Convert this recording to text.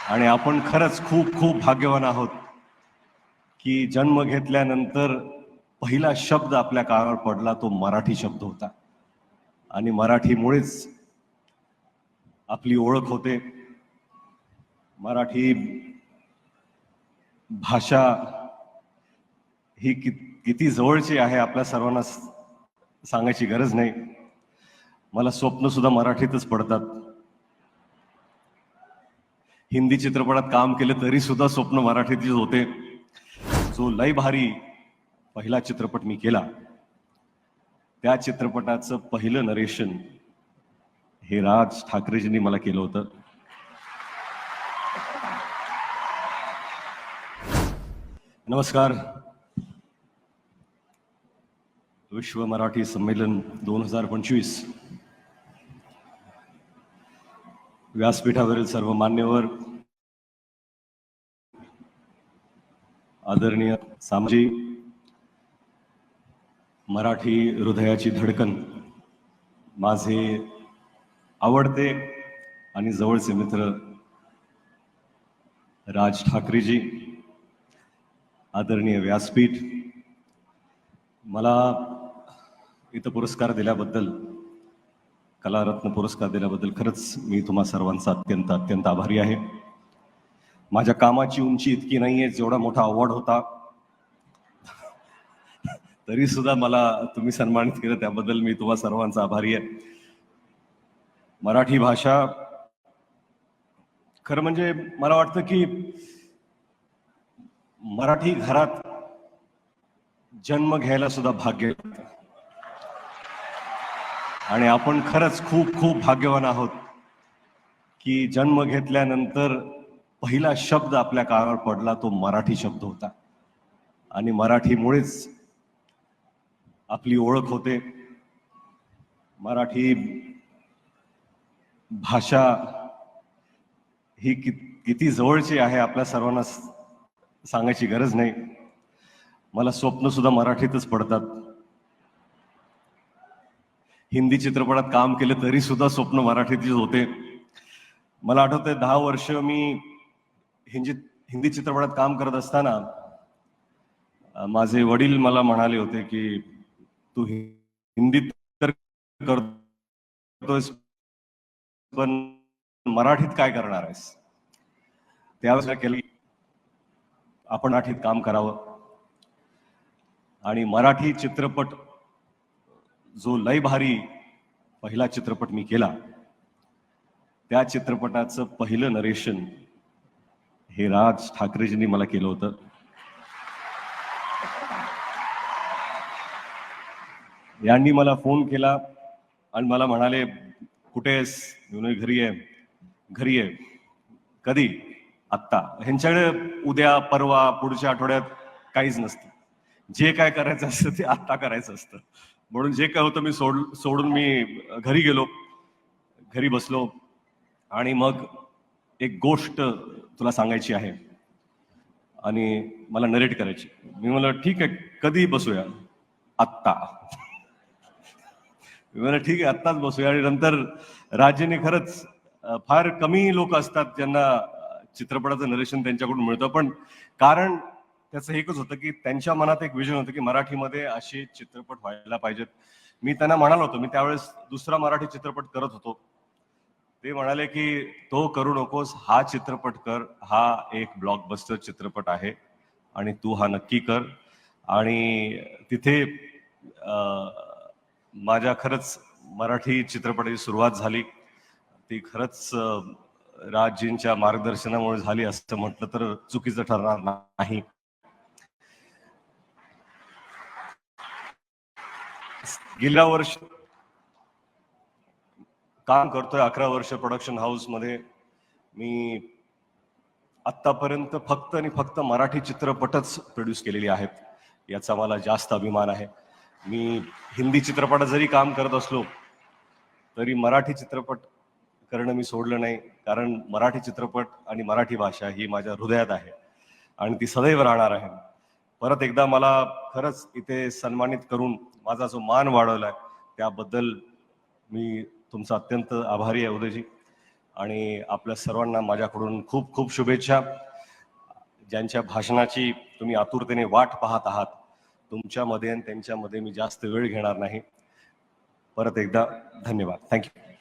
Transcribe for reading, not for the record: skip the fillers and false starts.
आणि आपण खरंच खूप खूप भाग्यवान आहोत की जन्म घेतल्यानंतर पहिला शब्द आपल्या कानावर पडला तो मराठी शब्द होता आणि मराठीमुळेच आपली ओळख होते. मराठी भाषा ही किती जवळची आहे आपल्या सर्वांना सांगायची गरज नाही. मला स्वप्न सुद्धा मराठीतच पडतात. हिंदी चित्रपटात काम केलं तरी सुद्धा स्वप्न मराठीतच होते. जो लय भारी पहिला चित्रपट मी केला त्या चित्रपटाचं पहिलं नरेशन हे राज ठाकरेजींनी मला केलं होतं. नमस्कार. विश्व मराठी संमेलन 2025 व्यासपीठावरील सर्व मान्यवर, आदरणीय सामाजी, मराठी हृदयाची धडकन, माझे आवडते आणि जवळचे मित्र राज ठाकरेजी, आदरणीय व्यासपीठ, मला इथं पुरस्कार दिल्याबद्दल, कलारत्न पुरस्कार दिल्याबद्दल खरंच मी तुम्हा सर्वांचा अत्यंत अत्यंत आभारी आहे. माझ्या कामाची उंची इतकी नाहीये जेवढा मोठा अवॉर्ड होता, तरी सुद्धा मला तुम्ही सन्मानित केलं त्याबद्दल मी तुम्हा सर्वांचा आभारी आहे. मराठी भाषा खरं म्हणजे मला वाटतं की मराठी घरात जन्म घ्यायला सुद्धा भाग्य लागतं आणि आपण खरंच खूप खूप भाग्यवान आहोत की जन्म घेतल्यानंतर पहिला शब्द आपल्या कानावर पडला तो मराठी शब्द होता आणि मराठीमुळेच आपली ओळख होते. मराठी भाषा ही किती जवळची आहे आपल्या सर्वांना सांगायची गरज नाही. मला स्वप्न सुद्धा मराठीतच पडतात. हिंदी चित्रपटात काम केलं तरी सुद्धा स्वप्न मराठीतच होते. मला आठवतंय 10 वर्ष मी हिंदी चित्रपटात काम करत असताना माझे वडील मला म्हणाले होते की तू हिंदीत तर करतोस पण मराठीत काय करणार आहेस. त्यावेळेस केली आपण मराठीत काम करावं आणि मराठी चित्रपट जो लय भारी पहिला चित्रपट मी केला त्या चित्रपटाचं पहिलं नरेशन हे राज ठाकरेजींनी मला केलं होतं. यांनी मला फोन केला आणि मला म्हणाले कुठे आहेस. घरी आहे. घरी आहे. कधी. आत्ता. ह्यांच्याकडे उद्या परवा पुढच्या आठवड्यात काहीच नसतं. जे काय करायचं असतं ते आत्ता करायचं असतं. म्हणून जे काय होतं मी सोडून मी घरी गेलो. घरी बसलो आणि मग एक गोष्ट तुला सांगायची आहे आणि मला नरेट करायची. मी म्हणलं ठीक आहे कधी बसूया. आत्ता. मी म्हणलं ठीक आहे आत्ताच बसूया. आणि नंतर राजेने खरंच फार कमी लोक असतात ज्यांना चित्रपटाचं नरेशन त्यांच्याकडून मिळतं, पण कारण त्याचं एकच होतं की त्यांच्या मनात एक विजन होतं की मराठीमध्ये असे चित्रपट व्हायला पाहिजेत. मी त्यांना म्हणालो होतो, मी त्यावेळेस दुसरा मराठी चित्रपट करत होतो. ते म्हणाले की तो करू नकोस, हा चित्रपट कर, हा एक ब्लॉकबस्टर चित्रपट आहे आणि तू हा नक्की कर. आणि तिथे माझ्या खरंच मराठी चित्रपटाची सुरुवात झाली. ती खरंच राजजींच्या मार्गदर्शनामुळे झाली असं म्हटलं तर चुकीचं ठरणार नाही. गेल्या वर्ष काम करतोय 11 वर्ष प्रोडक्शन हाऊस मध्ये. मी आतापर्यंत फक्त आणि फक्त मराठी चित्रपटच प्रोड्यूस केलेली आहेत, याचा मला जास्त अभिमान आहे. मी हिंदी चित्रपटात जरी काम करत असलो तरी मराठी चित्रपट करणं मी सोडलं नाही, कारण मराठी चित्रपट आणि मराठी भाषा ही माझ्या हृदयात आहे आणि ती सदैव राहणार आहे. परत एकदा मला खरंच इथे सन्मानित करून माझा जो मान वाढवलाय त्याबद्दल मी तुमचा अत्यंत आभारी आहे उदयजी. आणि आपल्या सर्वांना माझ्याकडून खूप खूप शुभेच्छा. ज्यांच्या भाषणाची तुम्ही आतुरतेने वाट पाहत आहात, तुमच्यामध्ये आणि त्यांच्यामध्ये मी जास्त वेळ घेणार नाही. परत एकदा धन्यवाद. थँक्यू.